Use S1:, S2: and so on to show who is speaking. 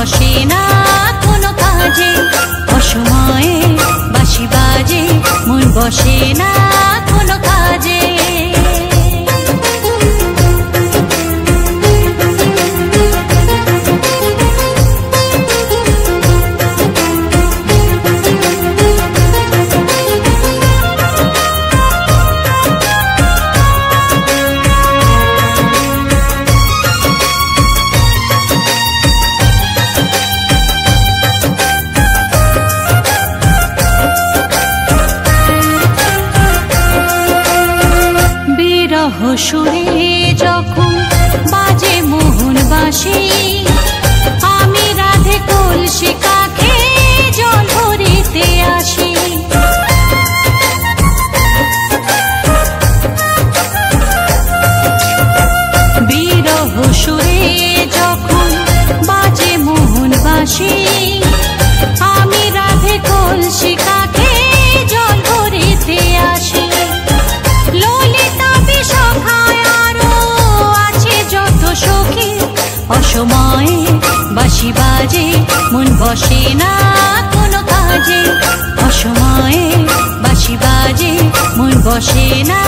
S1: বসে না কোনো কাজে, অসময়ে বাঁশি বাজে মন বসে না কোনো কাজে। সুরে যখন বাজে মোহন বাঁশি, আমি রাধে কলসি কাঁখে জল ভরিতে আসি। বিরহ সুরে যখন বাজে মোহন বাঁশি, আমি রাধে কলসি কাঁখে জল ভরিতে আসি। অসময়ে বাঁশি বাজে মন বসে না কোনো কাজে, অসময়ে বাঁশি বাজে মন বসে না।